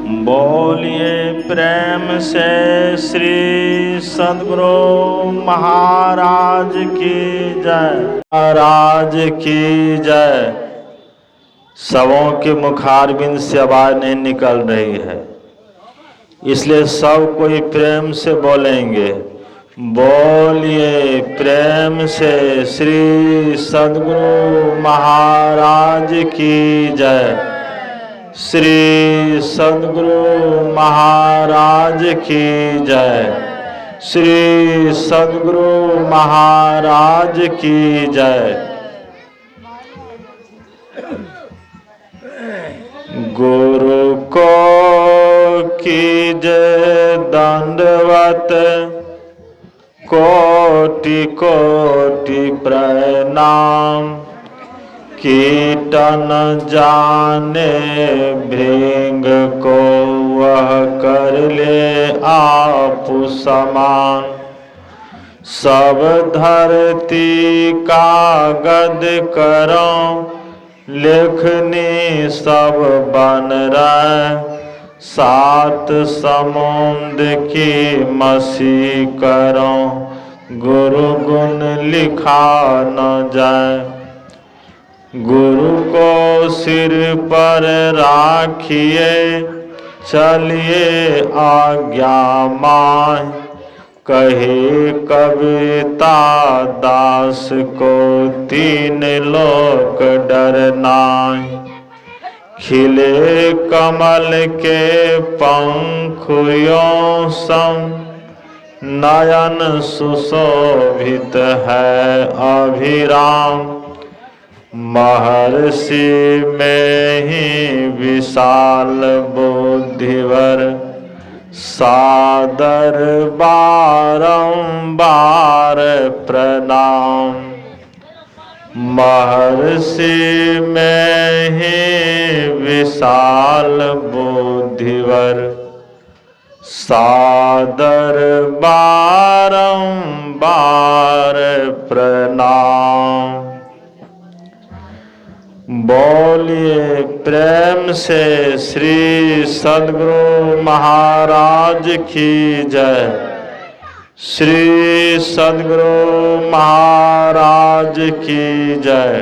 बोलिए प्रेम से श्री सद्गुरु महाराज की जय। महाराज की जय। सबों के मुखारबिंद से आवाज नहीं निकल रही है, इसलिए सब कोई प्रेम से बोलेंगे। बोलिए प्रेम से श्री सद्गुरु महाराज की जय। श्री सद्गुरु महाराज की जय। श्री सद्गुरु महाराज की जय। गुरु को कीजय दंडवत, कोटि कोटि प्रणाम। कीटन जाने भृंग को वह कर ले आप समान। सब धरती का गद करो, लेखनी सब बन रहे। सात समुद्र की मसी करो, गुरु गुण लिखा न जाए। गुरु को सिर पर राखिए, चलिए आज्ञा माय। कहे कविता दास को, तीन लोक डरनाय। खिले कमल के पंखुयों सम, नयन सुशोभित है अभिराम। महर्षि में ही विशाल बुद्धिवर, सादर बारंबार प्रणाम। महर्षि में ही विशाल बुद्धिवर, सादर बारंबार प्रणाम। बोलिए प्रेम से श्री सद्गुरु महाराज की जय। श्री सद्गुरु महाराज की जय।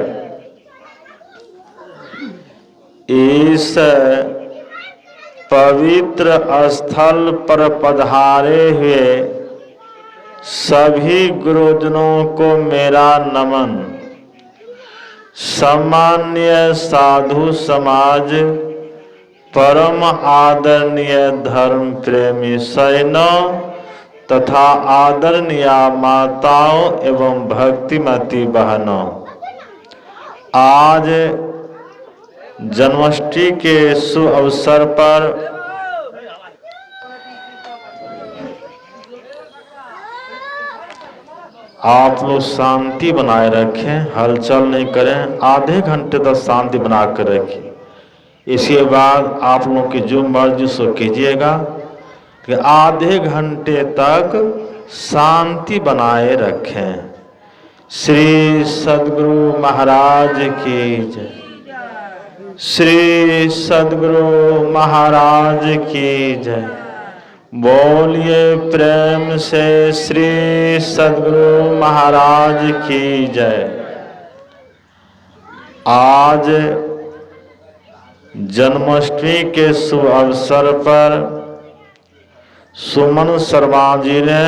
इस पवित्र स्थल पर पधारे हुए सभी गुरुजनों को मेरा नमन। सामान्य साधु समाज, परम आदरणीय धर्म प्रेमी सैनों तथा आदरणीय माताओं एवं भक्तिमती बहनों, आज जन्माष्टमी के शुभ अवसर पर आप लोग शांति बनाए रखें, हलचल नहीं करें। आधे घंटे तक शांति बना कर रखिए। इसके बाद आप लोगों की जो मर्जी सो कीजिएगा, कि आधे घंटे तक शांति बनाए रखें। श्री सद्गुरु महाराज की जय। श्री सद्गुरु महाराज की जय। बोलिए प्रेम से श्री सद्गुरु महाराज की जय। आज जन्माष्टमी के शुभ अवसर पर सुमन शर्मा जी ने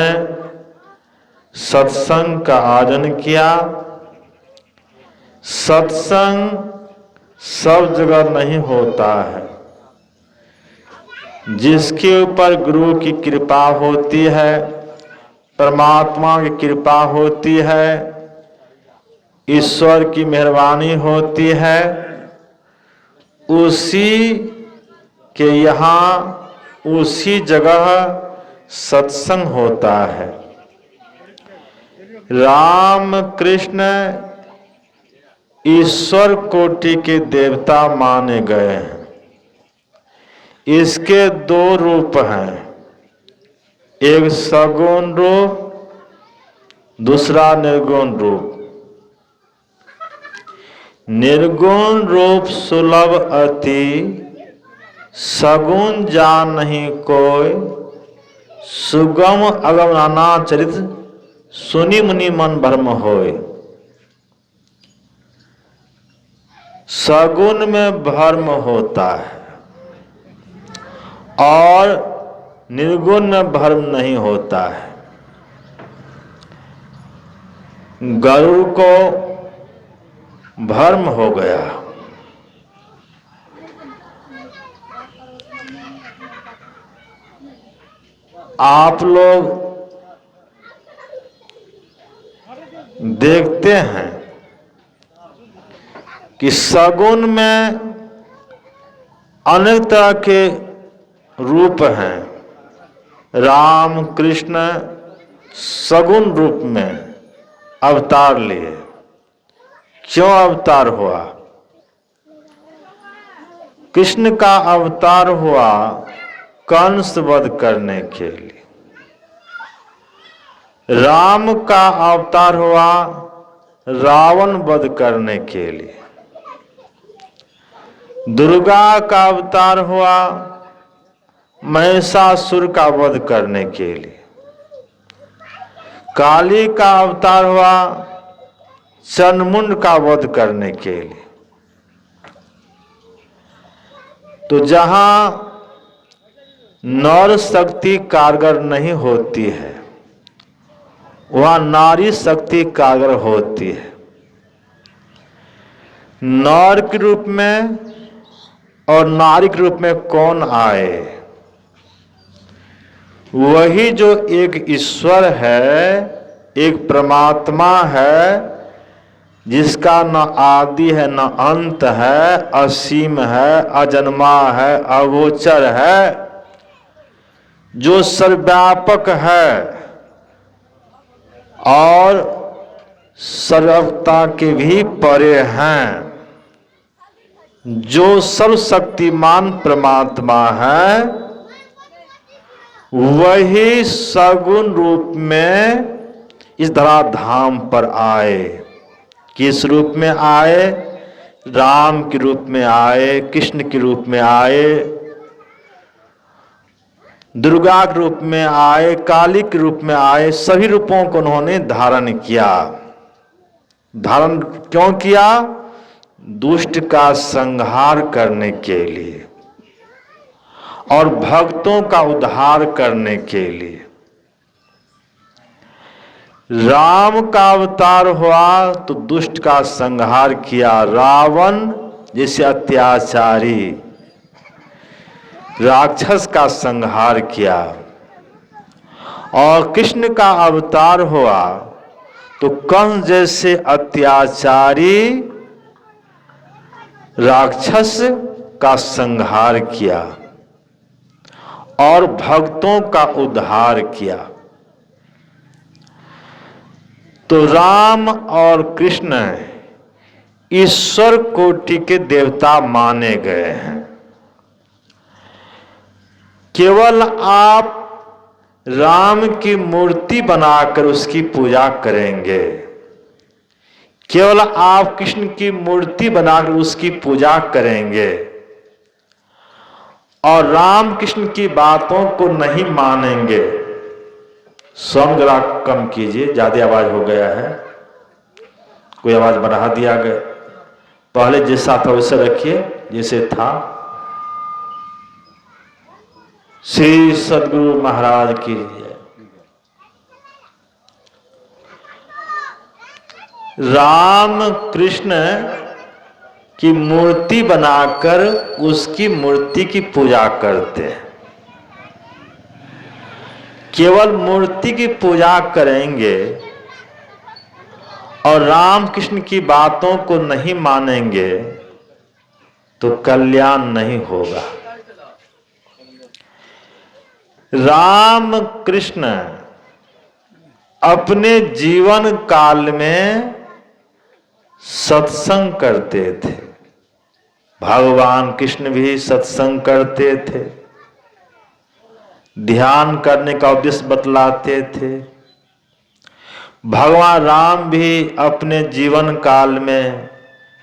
सत्संग का आयोजन किया। सत्संग सब जगह नहीं होता है। जिसके ऊपर गुरु की कृपा होती है, परमात्मा की कृपा होती है, ईश्वर की मेहरबानी होती है, उसी के यहाँ उसी जगह सत्संग होता है। राम कृष्ण ईश्वर कोटि के देवता माने गए हैं। इसके दो रूप हैं, एक सगुण रूप, दूसरा निर्गुण रूप। निर्गुण रूप सुलभ अति सगुन जान नहीं कोय, सुगम अगम नाना चरित, सुनि मुनि मन भ्रम होय। सगुन में भ्रम होता है और निर्गुण में भ्रम नहीं होता है। गरुड़ को भ्रम हो गया, आप लोग देखते हैं कि सगुन में अनेक तरह के रूप हैं। राम कृष्ण सगुन रूप में अवतार लिए। क्यों अवतार हुआ? कृष्ण का अवतार हुआ कंस वध करने के लिए। राम का अवतार हुआ रावण वध करने के लिए। दुर्गा का अवतार हुआ महिषासुर का वध करने के लिए। काली का अवतार हुआ चंडमुंड का वध करने के लिए। तो जहां नर शक्ति कारगर नहीं होती है, वहां नारी शक्ति कारगर होती है। नर के रूप में और नारी के रूप में कौन आए? वही जो एक ईश्वर है, एक परमात्मा है, जिसका न आदि है न अंत है, असीम है, अजन्मा है, अगोचर है, जो सर्वव्यापक है और सर्वता के भी परे हैं, जो सर्वशक्तिमान परमात्मा है, वही सगुण रूप में इस धराधाम पर आए। किस रूप में आए? राम के रूप में आए, कृष्ण के रूप में आए, दुर्गा के रूप में आए, काली के रूप में आए। सभी रूपों को उन्होंने धारण किया। धारण क्यों किया? दुष्ट का संहार करने के लिए और भक्तों का उद्धार करने के लिए। राम का अवतार हुआ तो दुष्ट का संहार किया। रावण जैसे अत्याचारी राक्षस का संहार किया। और कृष्ण का अवतार हुआ तो कंस जैसे अत्याचारी राक्षस का संहार किया और भक्तों का उद्धार किया। तो राम और कृष्ण ईश्वर कोटि के देवता माने गए हैं। केवल आप राम की मूर्ति बनाकर उसकी पूजा करेंगे, केवल आप कृष्ण की मूर्ति बनाकर उसकी पूजा करेंगे और राम कृष्ण की बातों को नहीं मानेंगे। साउंड जरा कम कीजिए, ज्यादा आवाज हो गया है। कोई आवाज बढ़ा दिया गया। पहले जैसा था वैसे रखिए जैसे था। श्री सद्गुरु महाराज की जय। राम कृष्ण की मूर्ति बनाकर उसकी मूर्ति की पूजा करते हैं। केवल मूर्ति की पूजा करेंगे और राम कृष्ण की बातों को नहीं मानेंगे तो कल्याण नहीं होगा। राम कृष्ण अपने जीवन काल में सत्संग करते थे। भगवान कृष्ण भी सत्संग करते थे, ध्यान करने का उद्देश्य बतलाते थे। भगवान राम भी अपने जीवन काल में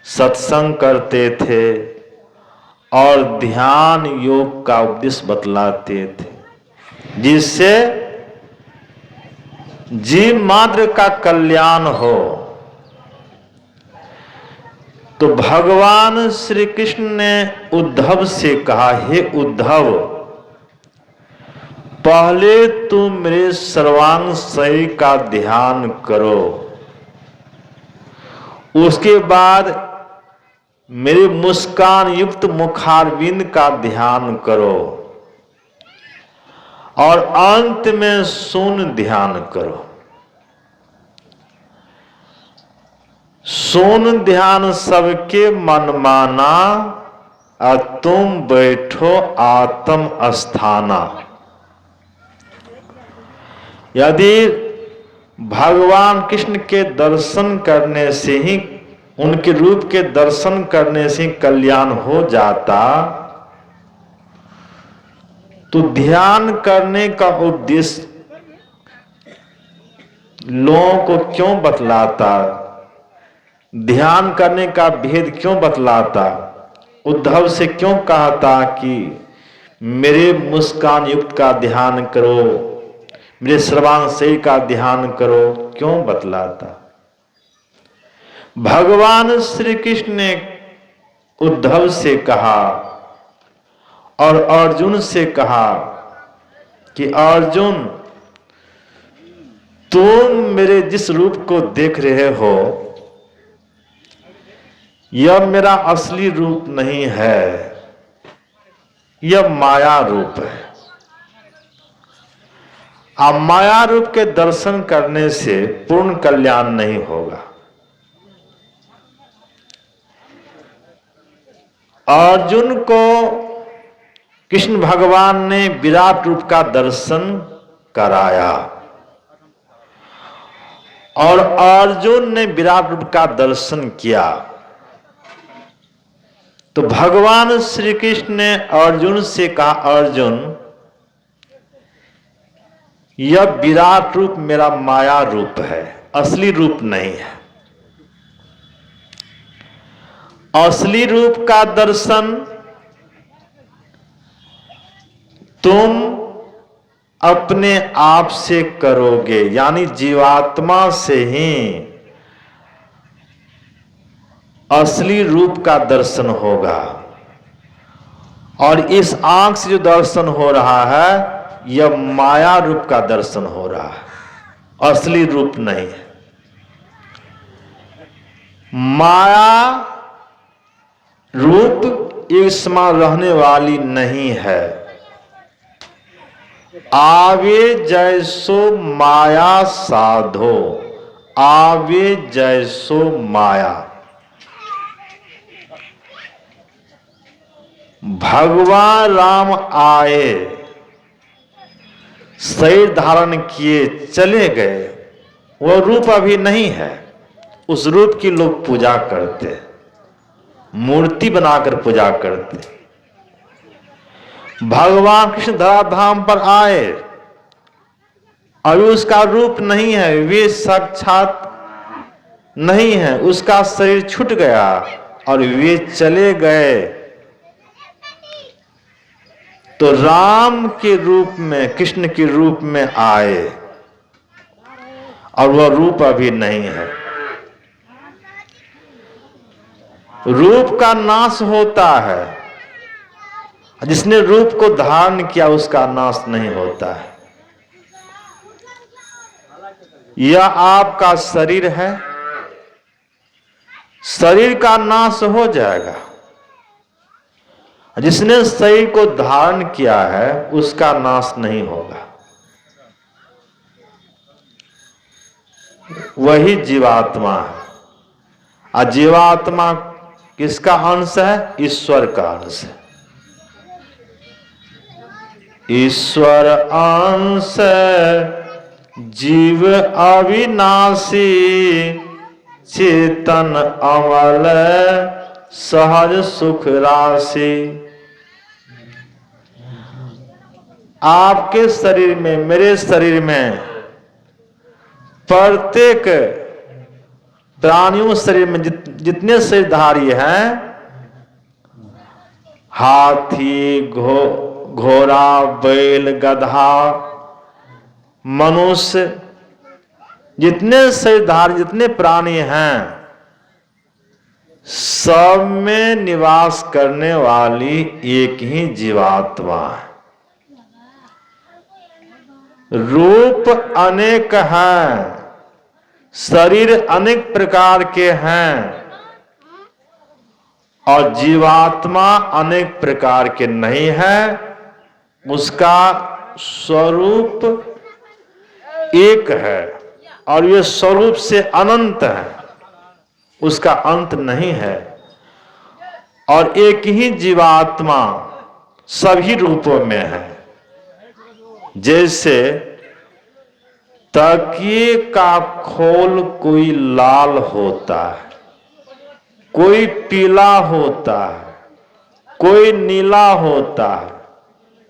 सत्संग करते थे और ध्यान योग का उपदेश बतलाते थे, जिससे जीव मात्र का कल्याण हो। तो भगवान श्री कृष्ण ने उद्धव से कहा, हे उद्धव, पहले तुम मेरे सर्वांग शरीर का ध्यान करो, उसके बाद मेरे मुस्कान युक्त मुखारविंद का ध्यान करो, और अंत में शून्य ध्यान करो। शून्य ध्यान सबके मन माना, और तुम बैठो आत्म अस्थाना। यदि भगवान कृष्ण के दर्शन करने से ही, उनके रूप के दर्शन करने से कल्याण हो जाता, तो ध्यान करने का उद्देश्य लोगों को क्यों बतलाता, ध्यान करने का भेद क्यों बतलाता, उद्धव से क्यों कहता कि मेरे मुस्कान युक्त का ध्यान करो, मेरे सर्वांग शरीर का ध्यान करो, क्यों बतलाता। भगवान श्री कृष्ण ने उद्धव से कहा और अर्जुन से कहा कि अर्जुन, तुम मेरे जिस रूप को देख रहे हो, यह मेरा असली रूप नहीं है, यह माया रूप है। अब माया रूप के दर्शन करने से पूर्ण कल्याण नहीं होगा। अर्जुन को कृष्ण भगवान ने विराट रूप का दर्शन कराया, और अर्जुन ने विराट रूप का दर्शन किया। तो भगवान श्री कृष्ण ने अर्जुन से कहा, अर्जुन, यह विराट रूप मेरा माया रूप है, असली रूप नहीं है। असली रूप का दर्शन तुम अपने आप से करोगे, यानी जीवात्मा से ही असली रूप का दर्शन होगा। और इस आंख से जो दर्शन हो रहा है, यह माया रूप का दर्शन हो रहा है, असली रूप नहीं है। माया रूप एक समान रहने वाली नहीं है। आवे जैसो माया साधो, आवे जैसो माया। भगवान राम आए, शरीर धारण किए, चले गए, वह रूप अभी नहीं है। उस रूप की लोग पूजा करते, मूर्ति बनाकर पूजा करते। भगवान कृष्ण धराधाम पर आए, अभी उसका रूप नहीं है, वे साक्षात नहीं है, उसका शरीर छूट गया और वे चले गए। तो राम के रूप में, कृष्ण के रूप में आए, और वह रूप अभी नहीं है। रूप का नाश होता है, जिसने रूप को धारण किया उसका नाश नहीं होता है। यह आपका शरीर है, शरीर का नाश हो जाएगा। जिसने शरीर को धारण किया है उसका नाश नहीं होगा। वही जीवात्मा है। और जीवात्मा किसका अंश है? ईश्वर का अंश है। ईश्वर अंश जीव अविनाशी, चेतन अमल सहज सुख राशि। आपके शरीर में, मेरे शरीर में, प्रत्येक प्राणियों शरीर में जितने शरीरधारी हैं, हाथी, घोड़ा, बैल, गधा, मनुष्य, जितने शरीरधारी जितने प्राणी हैं, सब में निवास करने वाली एक ही जीवात्मा है। रूप अनेक हैं, शरीर अनेक प्रकार के हैं, और जीवात्मा अनेक प्रकार के नहीं है। उसका स्वरूप एक है और ये स्वरूप से अनंत है, उसका अंत नहीं है। और एक ही जीवात्मा सभी रूपों में है। जैसे तकिए का खोल कोई लाल होता है, कोई पीला होता है, कोई नीला होता है,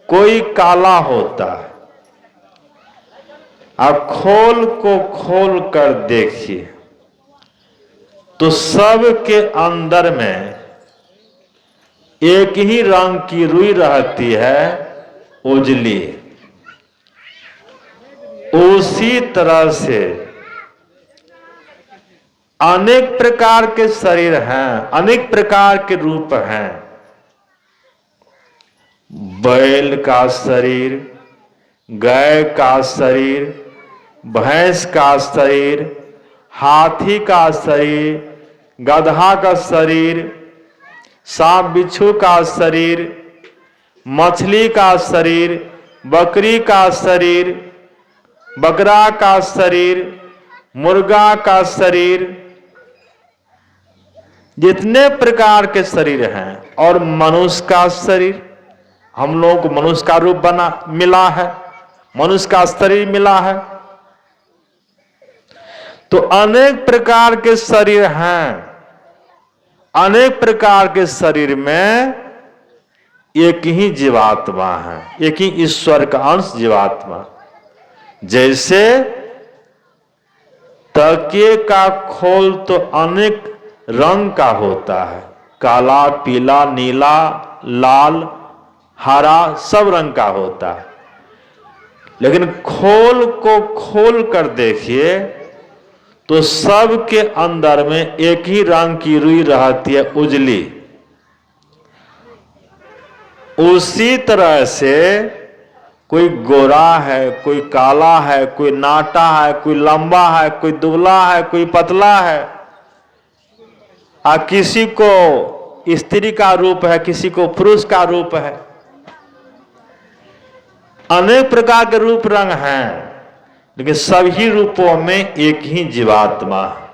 कोई काला होता है। अब खोल को खोल कर देखिए तो सब के अंदर में एक ही रंग की रुई रहती है, उजली। उसी तरह से अनेक प्रकार के शरीर हैं, अनेक प्रकार के रूप हैं। बैल का शरीर, गाय का शरीर, भैंस का शरीर, हाथी का शरीर, गधा का शरीर, सांप बिच्छू का शरीर, मछली का शरीर, बकरी का शरीर, बकरा का शरीर, मुर्गा का शरीर, जितने प्रकार के शरीर हैं। और मनुष्य का शरीर, हम लोगों को मनुष्य का रूप मिला है, मनुष्य का शरीर मिला है। तो अनेक प्रकार के शरीर हैं। अनेक प्रकार के शरीर में एक ही जीवात्मा है, एक ही ईश्वर का अंश जीवात्मा। जैसे तकिए का खोल तो अनेक रंग का होता है, काला, पीला, नीला, लाल, हरा, सब रंग का होता है। लेकिन खोल को खोल कर देखिए तो सब के अंदर में एक ही रंग की रुई रहती है, उजली। उसी तरह से कोई गोरा है, कोई काला है, कोई नाटा है, कोई लंबा है, कोई दुबला है, कोई पतला है। किसी को स्त्री का रूप है, किसी को पुरुष का रूप है। अनेक प्रकार के रूप रंग हैं, लेकिन सभी रूपों में एक ही जीवात्मा है।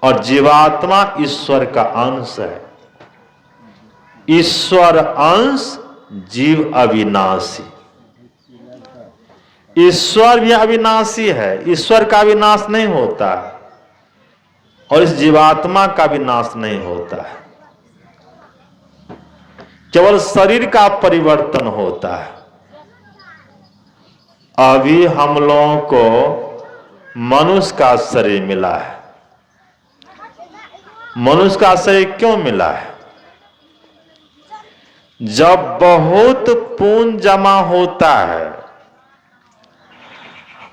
और जीवात्मा ईश्वर का अंश है। ईश्वर अंश, जीव अविनाशी। ईश्वर भी अविनाशी है, ईश्वर का भी नाश नहीं होता है और इस जीवात्मा का भी नाश नहीं होता है। केवल शरीर का परिवर्तन होता है। अभी हम लोगों को मनुष्य का शरीर मिला है। मनुष्य का शरीर क्यों मिला है? जब बहुत पुण्य जमा होता है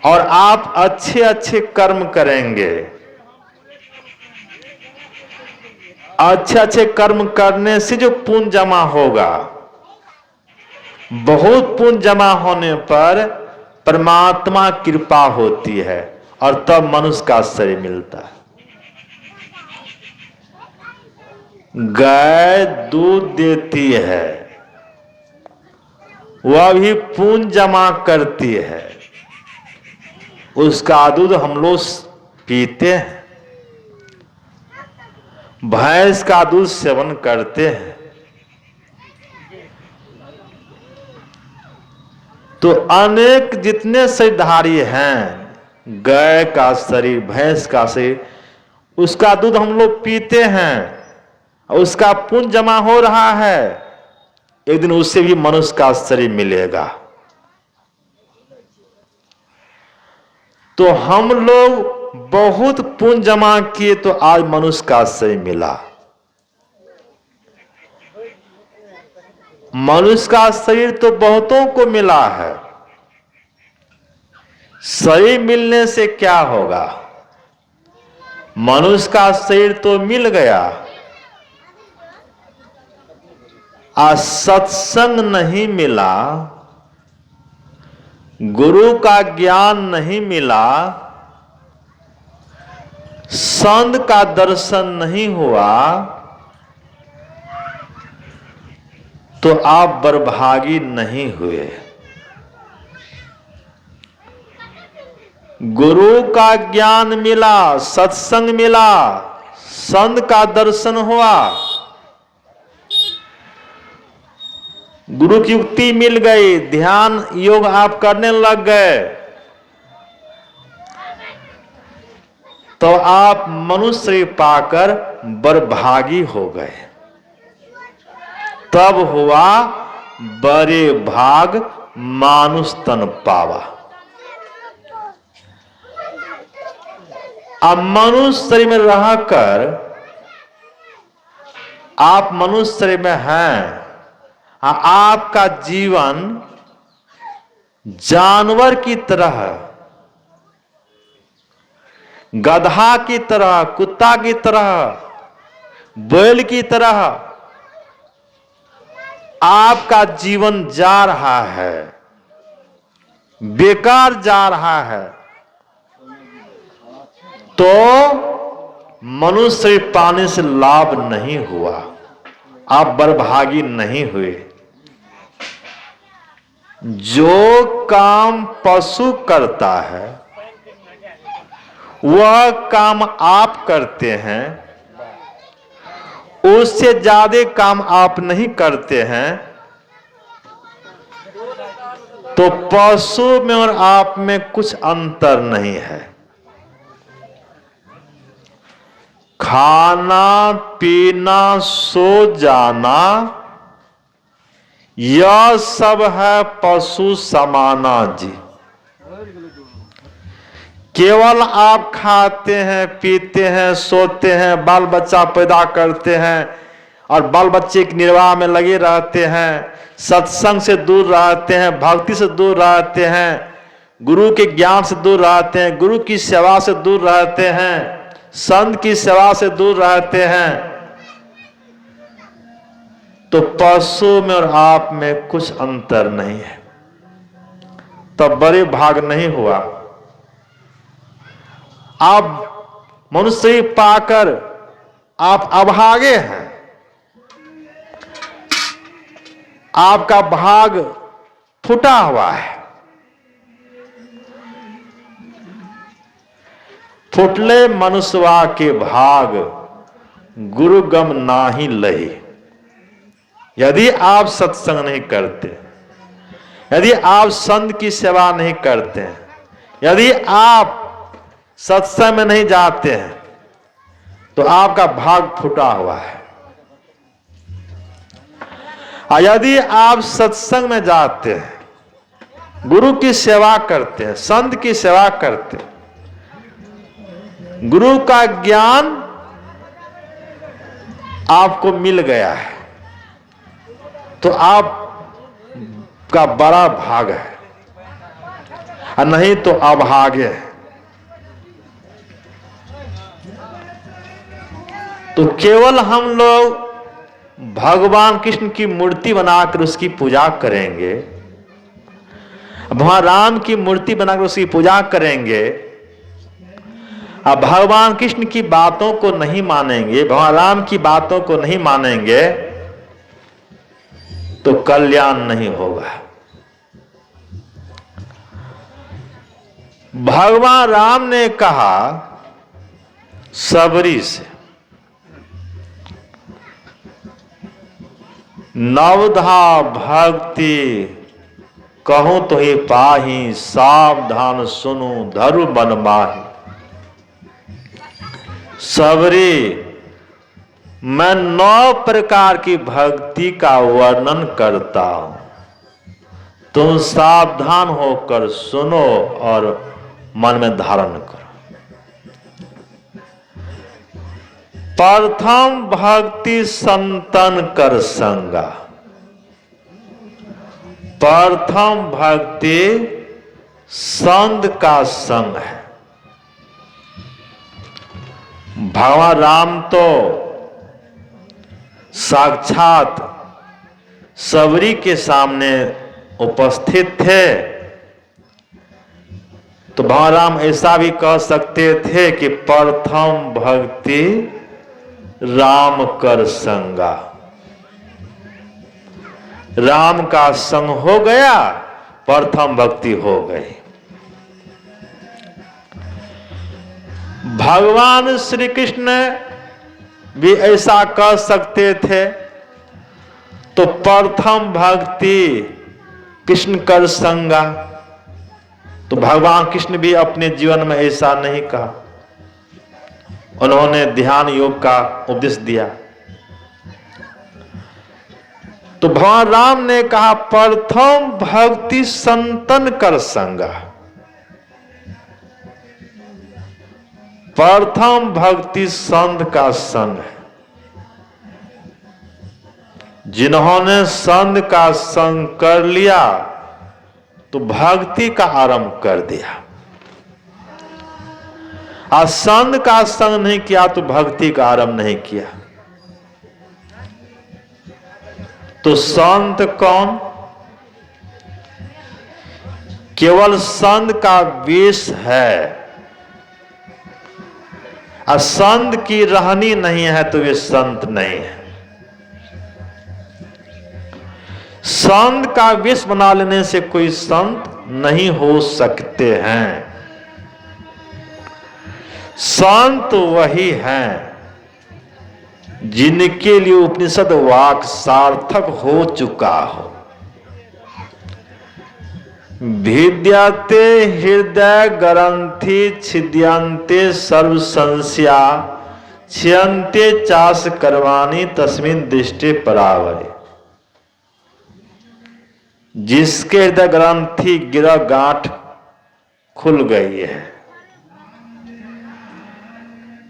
और आप अच्छे अच्छे कर्म करेंगे, अच्छे अच्छे कर्म करने से जो पुण्य जमा होगा, बहुत पुण्य जमा होने पर परमात्मा कृपा होती है और तब मनुष्य का शरीर मिलता है। गाय दूध देती है, वह भी पुण्य जमा करती है, उसका दूध हम लोग पीते हैं। भैंस का दूध सेवन करते हैं। तो अनेक जितने शरीरधारी हैं, गाय का शरीर, भैंस का शरीर, उसका दूध हम लोग पीते हैं, उसका पुण्य जमा हो रहा है। एक दिन उससे भी मनुष्य का शरीर मिलेगा। तो हम लोग बहुत पुण्य जमा किए तो आज मनुष्य का शरीर मिला। मनुष्य का शरीर तो बहुतों को मिला है, शरीर मिलने से क्या होगा? मनुष्य का शरीर तो मिल गया, सत्संग नहीं मिला, गुरु का ज्ञान नहीं मिला, संत का दर्शन नहीं हुआ, तो आप बरभागी नहीं हुए। गुरु का ज्ञान मिला, सत्संग मिला, संत का दर्शन हुआ, गुरु की युक्ति मिल गई, ध्यान योग आप करने लग गए, तो आप मनुष्य पाकर बरभागी हो गए। तब हुआ बड़े भाग मानुष तन पावा। अब मनुष्य शरीर में रहकर आप मनुष्य शरीर में हैं, आपका जीवन जानवर की तरह, गधा की तरह, कुत्ता की तरह, बैल की तरह आपका जीवन जा रहा है, बेकार जा रहा है। तो मनुष्य शरीर पाने से लाभ नहीं हुआ, आप बरभागी नहीं हुए। जो काम पशु करता है वह काम आप करते हैं, उससे ज्यादा काम आप नहीं करते हैं, तो पशु में और आप में कुछ अंतर नहीं है। खाना पीना सो जाना यह सब है पशु समाना जी। केवल आप खाते हैं, पीते हैं, सोते हैं, बाल बच्चा पैदा करते हैं और बाल बच्चे के निर्वाह में लगे रहते हैं, सत्संग से दूर रहते हैं, भक्ति से दूर रहते हैं, गुरु के ज्ञान से दूर रहते हैं, गुरु की सेवा से दूर रहते हैं, संत की सेवा से दूर रहते हैं, तो पशु में और आप में कुछ अंतर नहीं है। तब बड़े भाग नहीं हुआ। आप मनुष्य पाकर आप अभागे हैं, आपका भाग फूटा हुआ है। फुटले मनुष्यवा के भाग गुरु गम नाही लही। यदि आप सत्संग नहीं करते, यदि आप संत की सेवा नहीं करते हैं, यदि आप सत्संग में नहीं जाते हैं, तो आपका भाग फूटा हुआ है। और यदि आप सत्संग में जाते हैं, गुरु की सेवा करते हैं, संत की सेवा करते हैं, गुरु का ज्ञान आपको मिल गया है, तो आप का बड़ा भाग है, और नहीं तो अभागे है। तो केवल हम लोग भगवान कृष्ण की मूर्ति बनाकर उसकी पूजा करेंगे, भगवान राम की मूर्ति बनाकर उसकी पूजा करेंगे, अब भगवान कृष्ण की बातों को नहीं मानेंगे, भगवान राम की बातों को नहीं मानेंगे, तो कल्याण नहीं होगा। भगवान राम ने कहा सबरी से, नवधा भक्ति कहूं तो ही पाही, सावधान सुनु धरु मन माही। सबरी, मैं 9 प्रकार की भक्ति का वर्णन करता हूं, तुम सावधान होकर सुनो और मन में धारण करो। प्रथम भक्ति संतन कर संगा, प्रथम भक्ति संत का संग है। भगवान राम तो साक्षात सबरी के सामने उपस्थित थे, तो भगवान राम ऐसा भी कह सकते थे कि प्रथम भक्ति राम कर संगा। राम का संग हो गया, प्रथम भक्ति हो गई। भगवान श्री कृष्ण भी ऐसा कह सकते थे, तो प्रथम भक्ति कृष्ण कर संगा। तो भगवान कृष्ण भी अपने जीवन में ऐसा नहीं कहा, उन्होंने ध्यान योग का उपदेश दिया। तो भगवान राम ने कहा प्रथम भक्ति संतन कर संगा। प्रथम भक्ति संत का संग है। जिन्होंने संत का संग कर लिया तो भक्ति का आरंभ कर दिया, और संत का संग नहीं किया तो भक्ति का आरंभ नहीं किया। तो संत कौन? केवल संत का वेश है, और संत की रहनी नहीं है तो वे संत नहीं है। संत का वेश बना लेने से कोई संत नहीं हो सकते हैं। संत वही हैं जिनके लिए उपनिषद वाक सार्थक हो चुका हो। भिद्यते हृदय ग्रंथि छिद्यन्ते सर्व संशया क्षयन्ते चास कर्माणि तस्मिन् दृष्टि परावरे। जिसके हृदय ग्रंथि गिरा गांठ खुल गई है,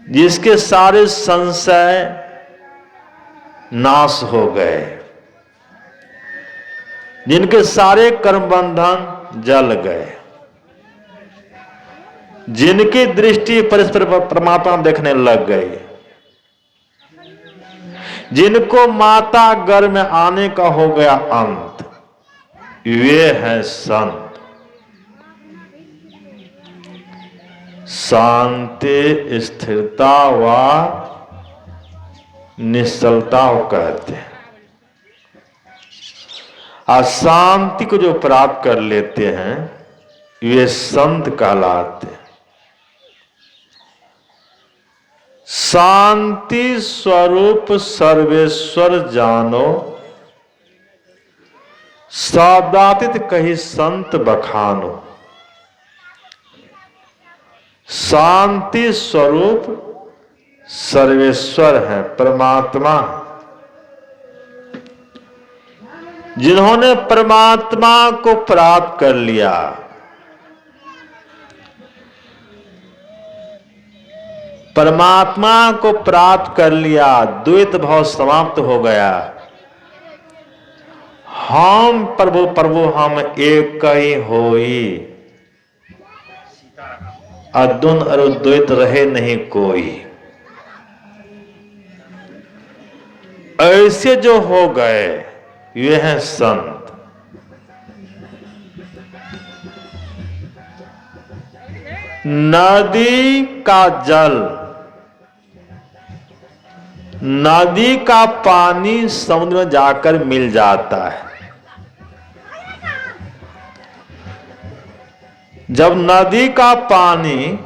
जिसके सारे संशय नाश हो गए, जिनके सारे कर्म बंधन जल गए, जिनकी दृष्टि परस्पर परमात्मा देखने लग गई, जिनको माता गर्भ में आने का हो गया अंत, वे हैं संत। शांति स्थिरता व निश्चलता कहते हैं। अशांति को जो प्राप्त कर लेते हैं वे संत कहलाते हैं। शांति स्वरूप सर्वेश्वर जानो, शब्दातीत कही संत बखानो। शांति स्वरूप सर्वेश्वर है, परमात्मा। जिन्होंने परमात्मा को प्राप्त कर लिया, परमात्मा को प्राप्त कर लिया, द्वैत भाव समाप्त हो गया। हम प्रभु प्रभु हम एक ही होई, अद्वैत और द्वैत रहे नहीं कोई। ऐसे जो हो गए वे हैं संत। नदी का जल, नदी का पानी समुद्र में जाकर मिल जाता है। जब नदी का पानी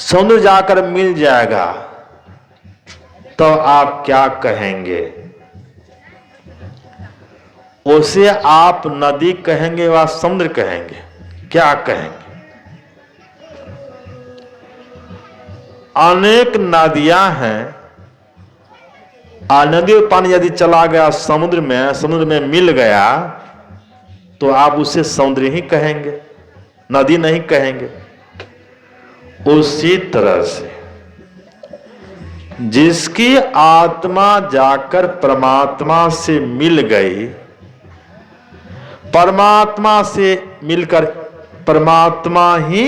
समुद्र जाकर मिल जाएगा तो आप क्या कहेंगे? उसे आप नदी कहेंगे व समुद्र कहेंगे? क्या कहेंगे? अनेक नदियां हैं, नदी में पानी यदि चला गया समुद्र में मिल गया तो आप उसे समुद्र ही कहेंगे, नदी नहीं कहेंगे। उसी तरह से जिसकी आत्मा जाकर परमात्मा से मिल गई परमात्मा से मिलकर परमात्मा ही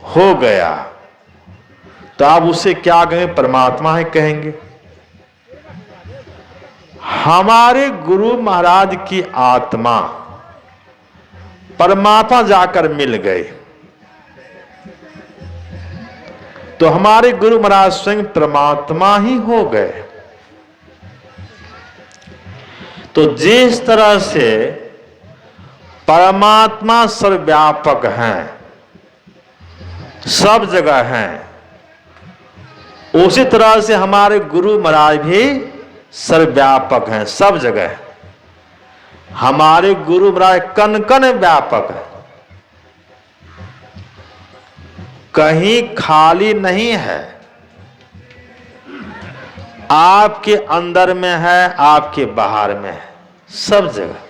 हो गया, तो आप उसे क्या कहेंगे? परमात्मा ही कहेंगे। हमारे गुरु महाराज की आत्मा परमात्मा जाकर मिल गए, तो हमारे गुरु महाराज स्वयं परमात्मा ही हो गए। तो जिस तरह से परमात्मा सर्वव्यापक हैं, सब जगह हैं, उसी तरह से हमारे गुरु महाराज भी सर्वव्यापक हैं, सब जगह है। हमारे गुरु महाराज कण कण व्यापक है, कहीं खाली नहीं है। आपके अंदर में है, आपके बाहर में है, सब जगह।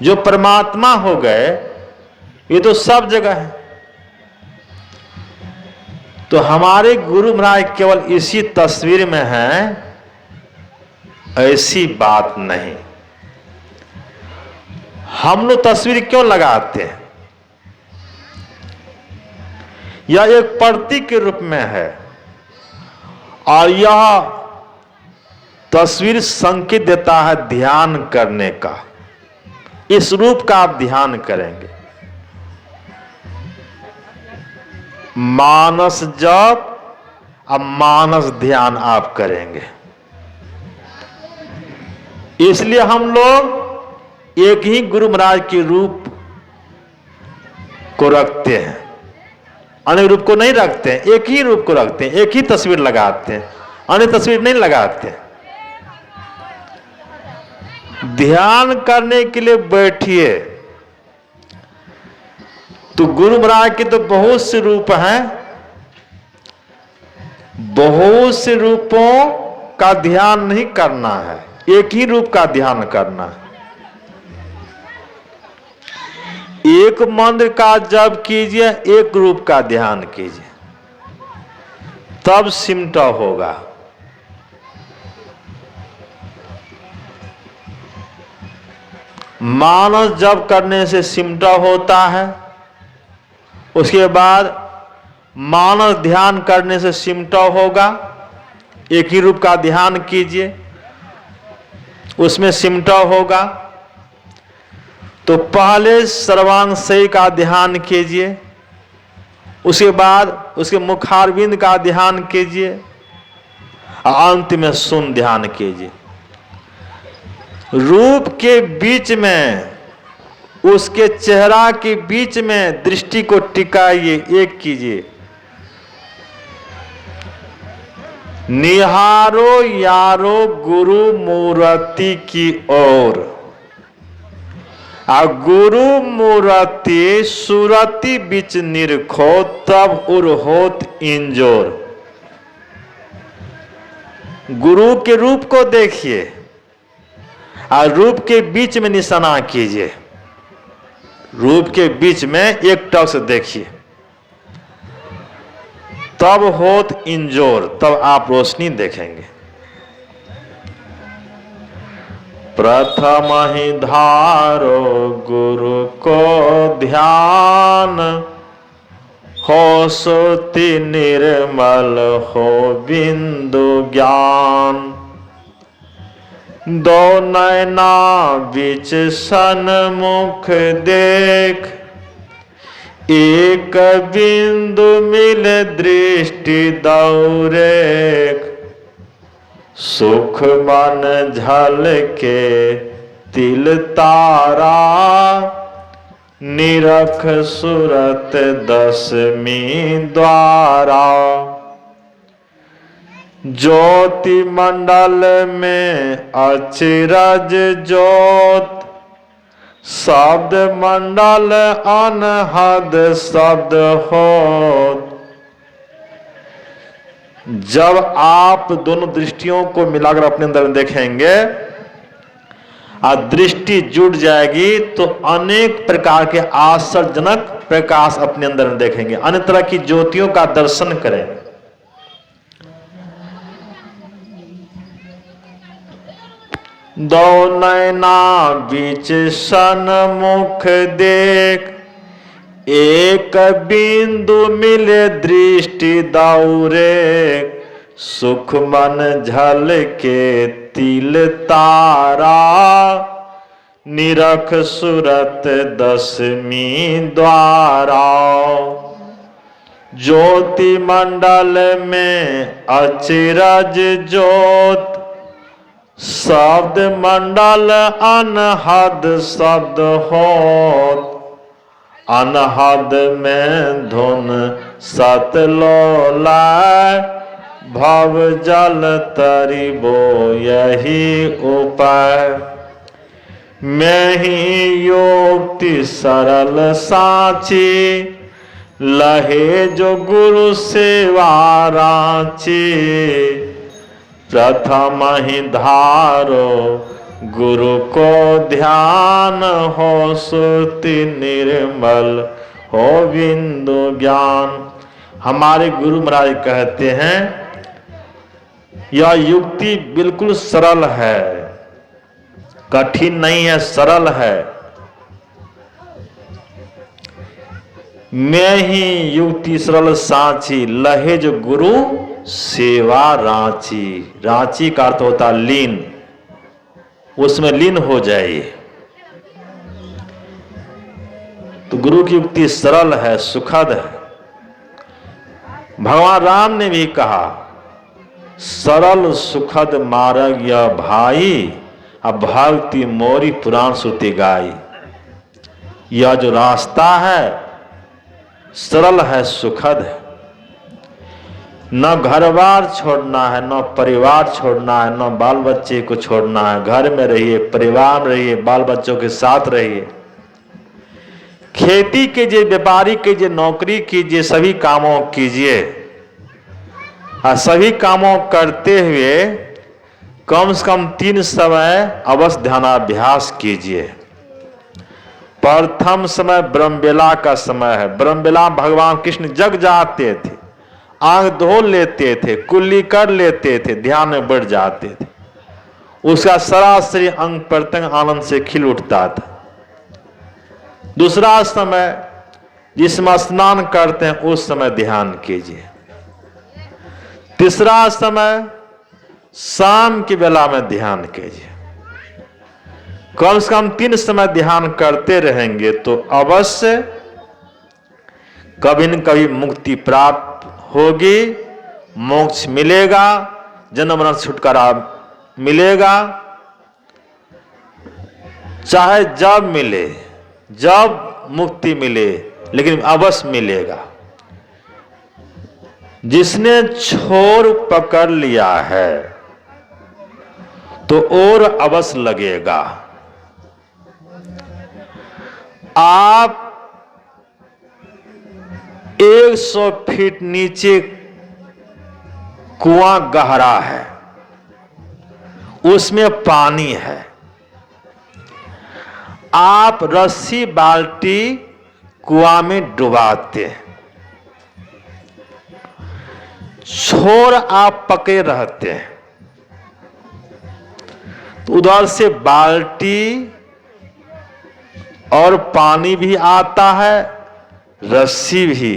जो परमात्मा हो गए ये तो सब जगह है। तो हमारे गुरु महाराज केवल इसी तस्वीर में है, ऐसी बात नहीं। हम लोग तस्वीर क्यों लगाते हैं? यह एक प्रतीक के रूप में है, और यह तस्वीर संकेत देता है ध्यान करने का। इस रूप का आप ध्यान करेंगे। मानस जप, अब मानस ध्यान आप करेंगे। इसलिए हम लोग एक ही गुरु महाराज के रूप को रखते हैं, अन्य रूप को नहीं रखते हैं। एक ही रूप को रखते हैं, एक ही तस्वीर लगाते हैं, अन्य तस्वीर नहीं लगाते। ध्यान करने के लिए बैठिए तो गुरु महाराज के तो बहुत से रूप हैं, बहुत से रूपों का ध्यान नहीं करना है, एक ही रूप का ध्यान करना है। एक मंत्र का जप कीजिए, एक रूप का ध्यान कीजिए, तब सिमटा होगा। मानस जप करने से सिमटा होता है, उसके बाद मानस ध्यान करने से सिमटा होगा। एक ही रूप का ध्यान कीजिए, उसमें सिमटा होगा। तो पहले सर्वांग सही का ध्यान कीजिए, उसके बाद उसके मुखारविंद का ध्यान कीजिए, और अंत में शून्य ध्यान कीजिए। रूप के बीच में, उसके चेहरा के बीच में दृष्टि को टिकाइए, एक कीजिए। निहारो यारो गुरु मूर्ति की ओर, आ गुरु मूर्ति सुरति बिच निरखो, तब उर होत इंजोर। गुरु के रूप को देखिए और रूप के बीच में निशाना कीजिए। रूप के बीच में एक टक से देखिए, तब होत इंजोर, तब आप रोशनी देखेंगे। प्रथम ही धारो गुरु को ध्यान, हो सोति निर्मल हो बिंदु ज्ञान। दो नैना बीच सन्मुख देख, एक बिंदु मिल दृष्टि दौरेख। सुख मन झलके तिल तारा, निरख सुरत दसवीं द्वारा। ज्योति मंडल में अचिरज ज्योत, शब्द मंडल अनहद शब्द होत। जब आप दोनों दृष्टियों को मिलाकर अपने अंदर देखेंगे और दृष्टि जुड़ जाएगी, तो अनेक प्रकार के आश्चर्यजनक प्रकाश अपने अंदर देखेंगे, अन्य तरह की ज्योतियों का दर्शन करेंगे। दो नैना बीच सन्मुख देख, एक बिंदु मिले दृष्टि दौरे, सुख मन झलके तिल तारा, निरख सुरत दसवीं द्वारा। ज्योति मंडल में अचिरज ज्योत, शब्द मंडल अनहद शब्द होत, अनहद में धुन सतलोला, भव जल तरिबो यही उपाय। मैं ही योक्ति सरल साची, लहे जो गुरु सेवा रांची, प्रथम ही धारो गुरु को ध्यान, हो सुरति निर्मल हो बिंदु ज्ञान। हमारे गुरु महाराज कहते हैं यह युक्ति बिल्कुल सरल है, कठिन नहीं है, सरल है। मैं ही युक्ति सरल साची, लहे जो गुरु सेवा रांची। रांची का अर्थ होता लीन, उसमें लीन हो जाइए। तो गुरु की युक्ति सरल है, सुखद है। भगवान राम ने भी कहा सरल सुखद मार्ग यह भाई, अब भक्ति मोरी पुराण श्रुति गाई। यह जो रास्ता है सरल है, सुखद है। न घर बार छोड़ना है, न परिवार छोड़ना है, न बाल बच्चे को छोड़ना है। घर में रहिए, परिवार में रहिए, बाल बच्चों के साथ रहिए। खेती कीजिए, व्यापारी कीजिए, नौकरी कीजिए, सभी कामों कीजिए। सभी कामों करते हुए कम से कम 3 समय अवश्य ध्यानाभ्यास कीजिए। प्रथम समय ब्रह्मवेला का समय है। ब्रह्मवेला भगवान कृष्ण जग जाते थे, आंख धो लेते थे, कुल्ली कर लेते थे, ध्यान में बढ़ जाते थे। उसका सरासरी अंग प्रत्यंग आनंद से खिल उठता था। दूसरा समय जिसमें स्नान करते हैं उस समय ध्यान कीजिए। तीसरा समय शाम की बेला में ध्यान कीजिए। कम से कम 3 समय ध्यान करते रहेंगे तो अवश्य कभी न कभी मुक्ति प्राप्त होगी, मोक्ष मिलेगा, जन्म मरण से छुटकारा मिलेगा। चाहे जब मिले, जब मुक्ति मिले, लेकिन अवश्य मिलेगा। जिसने छोर पकड़ लिया है तो और अवश्य लगेगा। आप 100 फीट नीचे कुआं गहरा है, उसमें पानी है। आप रस्सी बाल्टी कुआं में डुबाते हैं, छोर आप पकड़े रहते हैं, तो उधर से बाल्टी और पानी भी आता है, रस्सी भी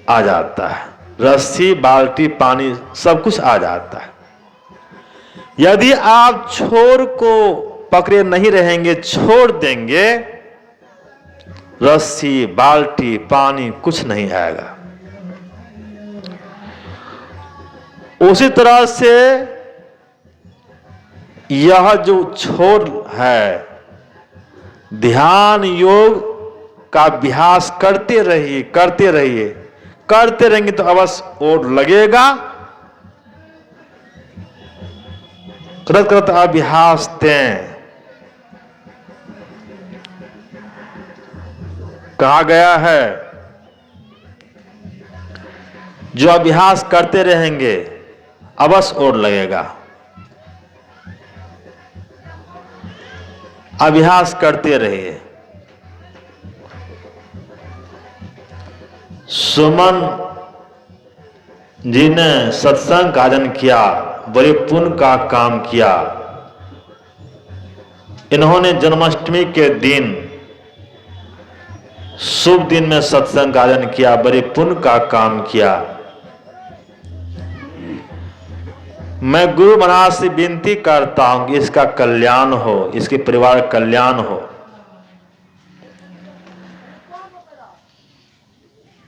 आ जाता है। रस्सी, बाल्टी, पानी सब कुछ आ जाता है। यदि आप छोर को पकड़े नहीं रहेंगे, छोड़ देंगे, रस्सी, बाल्टी, पानी कुछ नहीं आएगा। उसी तरह से यह जो छोर है, ध्यान योग का अभ्यास करते रहिए, करते रहिए, करते रहेंगे तो अवश्य और लगेगा। करत करत अभ्यास दें। कहा गया है जो अभ्यास करते रहेंगे अवश्य और लगेगा। अभ्यास करते रहिए। सुमन जी ने सत्संग का आयोजन किया, बड़े पुण्य का काम किया। इन्होंने जन्माष्टमी के दिन शुभ दिन में सत्संग का आयोजन किया, बड़े पुण्य का काम किया। मैं गुरु महाराज से विनती करता हूं कि इसका कल्याण हो, इसके परिवार का कल्याण हो।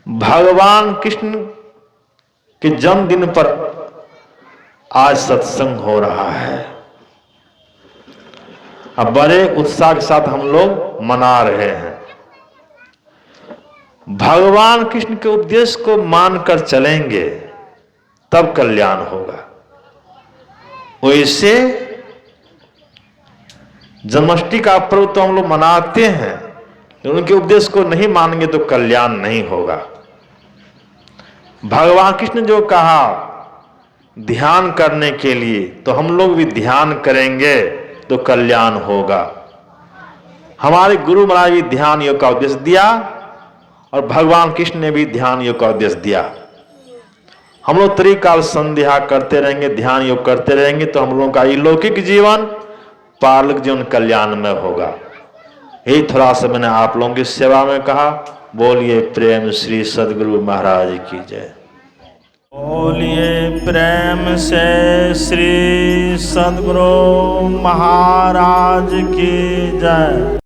भगवान कृष्ण के जन्मदिन पर आज सत्संग हो रहा है। अब बड़े उत्साह के साथ हम लोग मना रहे हैं। भगवान कृष्ण के उपदेश को मानकर चलेंगे तब कल्याण होगा। वैसे जन्माष्टमी का पर्व तो हम लोग मनाते हैं, उनके उपदेश को नहीं मानेंगे तो कल्याण नहीं होगा। भगवान कृष्ण ने जो कहा ध्यान करने के लिए, तो हम लोग भी ध्यान करेंगे तो कल्याण होगा। हमारे गुरु महाराज भी ध्यान योग का उपदेश दिया और भगवान कृष्ण ने भी ध्यान योग का उपदेश दिया। हम लोग त्रिकाल संध्या करते रहेंगे, ध्यान योग करते रहेंगे तो हम लोगों का अलौकिक जीवन, पारलौकिक जीवन कल्याण में होगा। यही थोड़ा सा मैंने आप लोगों की सेवा में कहा। बोलिए प्रेम श्री सदगुरु महाराज की जय। बोलिए प्रेम से श्री सदगुरु महाराज की जय।